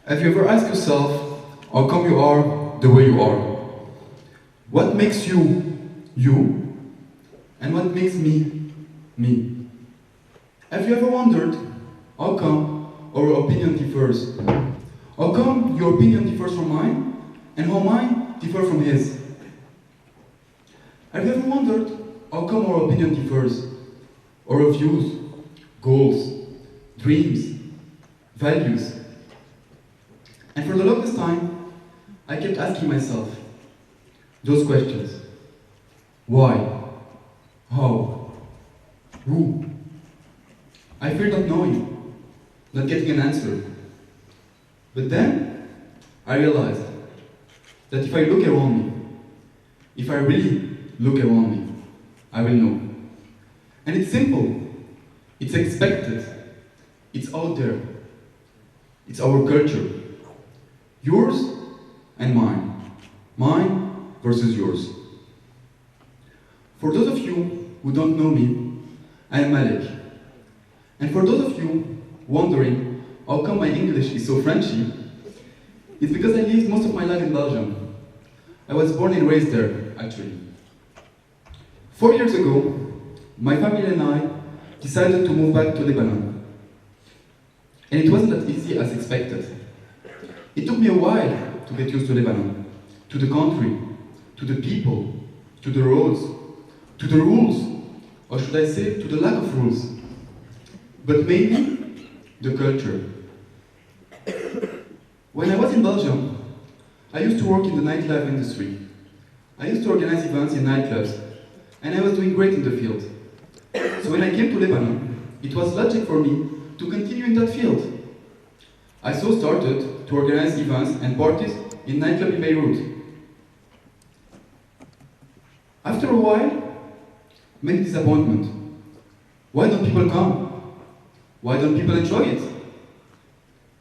Have you ever asked yourself, how come you are the way you are? What makes you, you? And what makes me, me? Have you ever wondered, how come our opinion differs? How come your opinion differs from mine, and how mine differs from his? Have you ever wondered, how come our opinion differs? Our views, goals, dreams, values. And for the longest time, I kept asking myself those questions. Why? How? Who? I feared not knowing, not getting an answer. But then, I realized that if I look around me, if I really look around me, I will know. And it's simple, it's expected, it's out there, it's our culture. Yours and mine versus yours. For those of you who don't know me, I am Malik. And for those of you wondering how come my English is so Frenchy, it's because I lived most of my life in Belgium. I was born and raised there, actually. 4 years ago, my family and I decided to move back to Lebanon. And it wasn't as easy as expected. It took me a while to get used to Lebanon, to the country, to the people, to the roads, to the rules, or should I say, to the lack of rules. But mainly, the culture. When I was in Belgium, I used to work in the nightlife industry. I used to organize events in nightclubs, and I was doing great in the field. So when I came to Lebanon, it was logic for me to continue in that field. I so started to organize events and parties in nightclub in Beirut. After a while, many disappointment. Why don't people come? Why don't people enjoy it?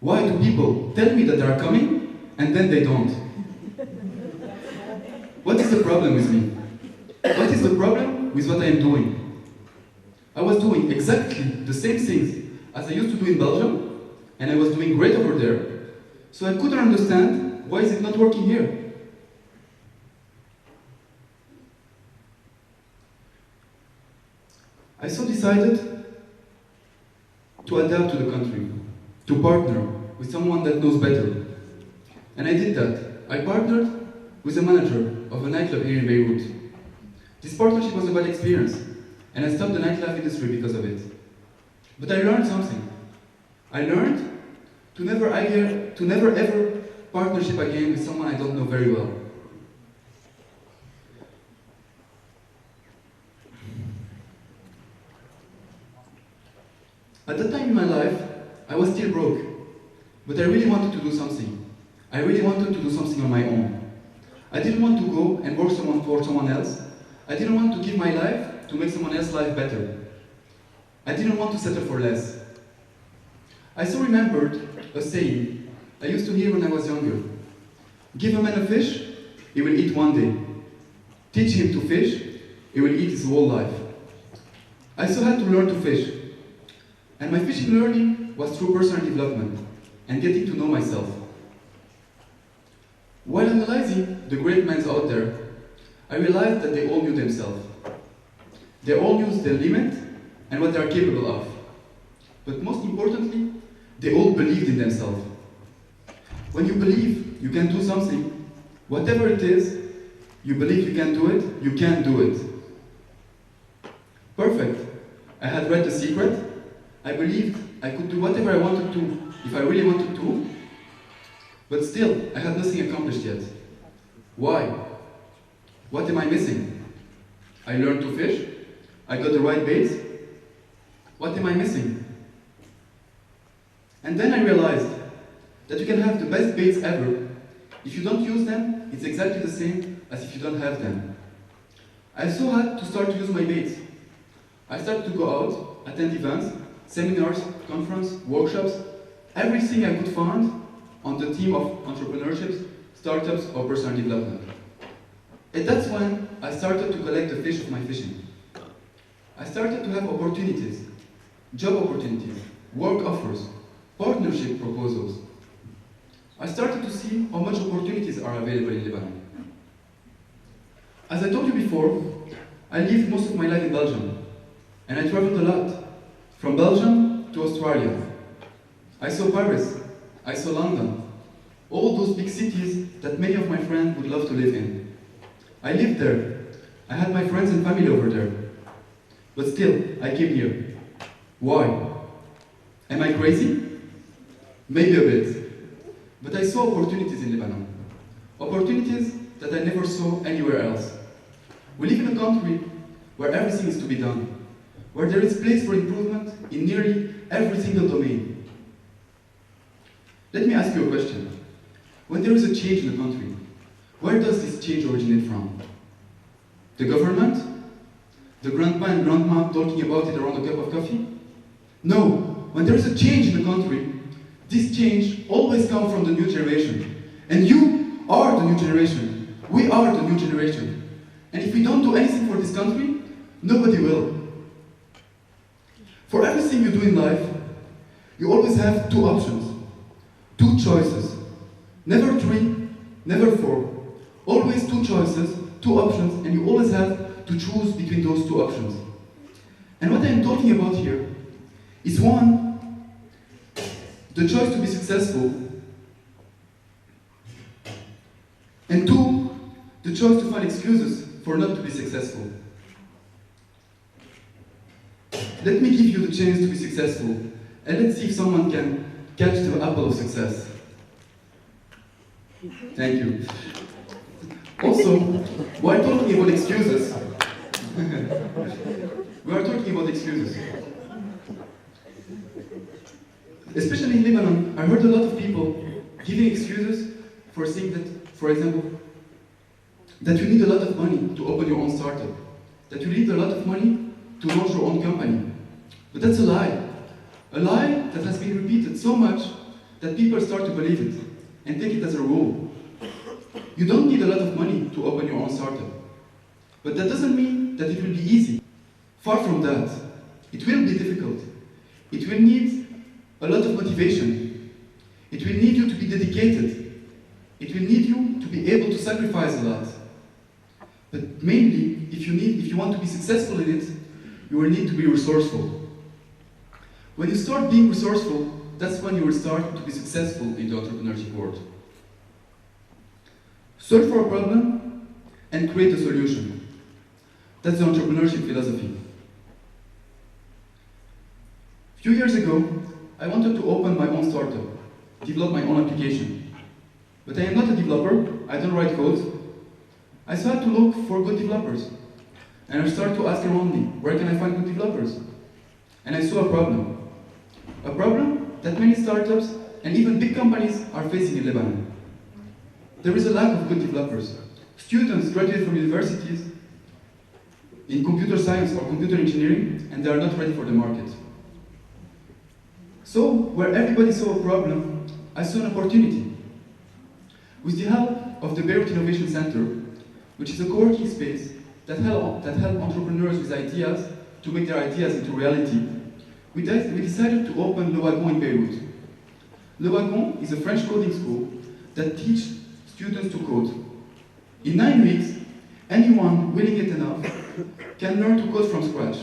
Why do people tell me that they are coming and then they don't? What is the problem with me? What is the problem with what I am doing? I was doing exactly the same things as I used to do in Belgium, and I was doing great over there, so I couldn't understand why is it not working here. I so decided to adapt to the country, to partner with someone that knows better. And I did that. I partnered with a manager of a nightclub here in Beirut. This partnership was a bad experience, and I stopped the nightlife industry because of it. But I learned something. I learned to never ever partnership again with someone I don't know very well. At that time in my life, I was still broke, but I really wanted to do something. I really wanted to do something on my own. I didn't want to go and work for someone else. I didn't want to give my life to make someone else's life better. I didn't want to settle for less. I so remembered a saying I used to hear when I was younger. Give a man a fish, he will eat one day. Teach him to fish, he will eat his whole life. I so had to learn to fish. And my fishing learning was through personal development and getting to know myself. While analyzing the great men out there, I realized that they all knew themselves. They all knew their limit and what they are capable of. But most importantly, they all believed in themselves. When you believe you can do something, whatever it is, you believe you can do it, you can do it. Perfect. I had read The Secret. I believed I could do whatever I wanted to, if I really wanted to, but still, I had nothing accomplished yet. Why? What am I missing? I learned to fish, I got the right baits. What am I missing? And then I realized that you can have the best baits ever. If you don't use them, it's exactly the same as if you don't have them. I so had to start to use my baits. I started to go out, attend events, seminars, conferences, workshops, everything I could find on the theme of entrepreneurship, startups, or personal development. And that's when I started to collect the fish of my fishing. I started to have opportunities, job opportunities, work offers, partnership proposals. I started to see how much opportunities are available in Lebanon. As I told you before, I lived most of my life in Belgium, and I traveled a lot, from Belgium to Australia. I saw Paris, I saw London, all those big cities that many of my friends would love to live in. I lived there. I had my friends and family over there. But still, I came here. Why? Am I crazy? Maybe a bit. But I saw opportunities in Lebanon. Opportunities that I never saw anywhere else. We live in a country where everything is to be done, where there is place for improvement in nearly every single domain. Let me ask you a question. When there is a change in a country, where does this change originate from? The government? The grandpa and grandma talking about it around a cup of coffee? No, when there is a change in the country, this change always comes from the new generation. And you are the new generation. We are the new generation. And if we don't do anything for this country, nobody will. For everything you do in life, you always have two options, two choices. Never three, never four. Always two choices, two options, and you always have to choose between those two options. And what I'm talking about here is one, the choice to be successful, and two, the choice to find excuses for not to be successful. Let me give you the chance to be successful, and let's see if someone can catch the apple of success. Thank you. Also, while talking about excuses, we are talking about excuses. Especially in Lebanon, I heard a lot of people giving excuses for saying that, for example, that you need a lot of money to open your own startup, that you need a lot of money to launch your own company. But that's a lie that has been repeated so much that people start to believe it and take it as a rule. You don't need a lot of money to open your own startup. But that doesn't mean that it will be easy. Far from that. It will be difficult. It will need a lot of motivation. It will need you to be dedicated. It will need you to be able to sacrifice a lot. But mainly, if you want to be successful in it, you will need to be resourceful. When you start being resourceful, that's when you will start to be successful in the entrepreneurship world. Solve for a problem and create a solution. That's the entrepreneurship philosophy. A few years ago, I wanted to open my own startup, develop my own application. But I am not a developer, I don't write code. I started to look for good developers. And I started to ask around me, where can I find good developers? And I saw a problem. A problem that many startups and even big companies are facing in Lebanon. There is a lack of good developers. Students graduate from universities in computer science or computer engineering, and they are not ready for the market. So, where everybody saw a problem, I saw an opportunity. With the help of the Beirut Innovation Center, which is a co-working space that help entrepreneurs with ideas to make their ideas into reality, we decided to open Le Wagon in Beirut. Le Wagon is a French coding school that teaches students to code. In 9 weeks, anyone willing it enough can learn to code from scratch.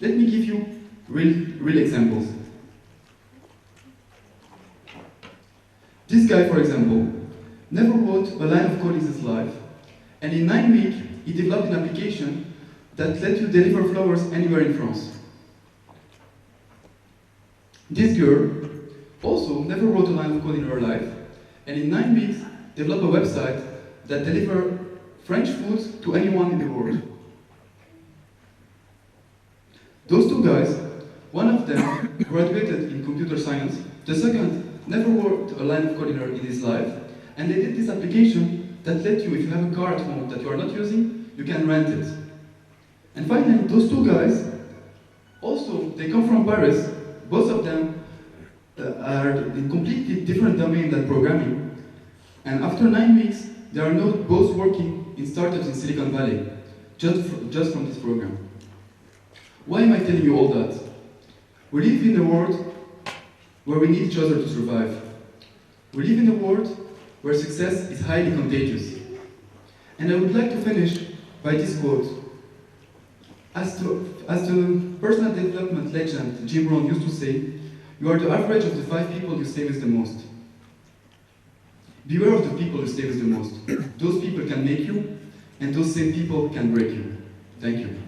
Let me give you real examples. This guy, for example, never wrote a line of code in his life, and in 9 weeks, he developed an application that let you deliver flowers anywhere in France. This girl also never wrote a line of code in her life, and in 9 weeks, developed a website that delivers French food to anyone in the world. Those two guys, one of them graduated in computer science, the second never wrote a line of code in his life, and they did this application that let you, if you have a car at home that you are not using, you can rent it. And finally, those two guys, also, they come from Paris. Both of them are in completely different domain than programming. And after 9 weeks, they are now both working in startups in Silicon Valley, just from this program. Why am I telling you all that? We live in a world where we need each other to survive. We live in a world where success is highly contagious. And I would like to finish by this quote. As the personal development legend Jim Rohn used to say, you are the average of the 5 people you stay with the most. Beware of the people you stay with the most. Those people can make you, and those same people can break you. Thank you.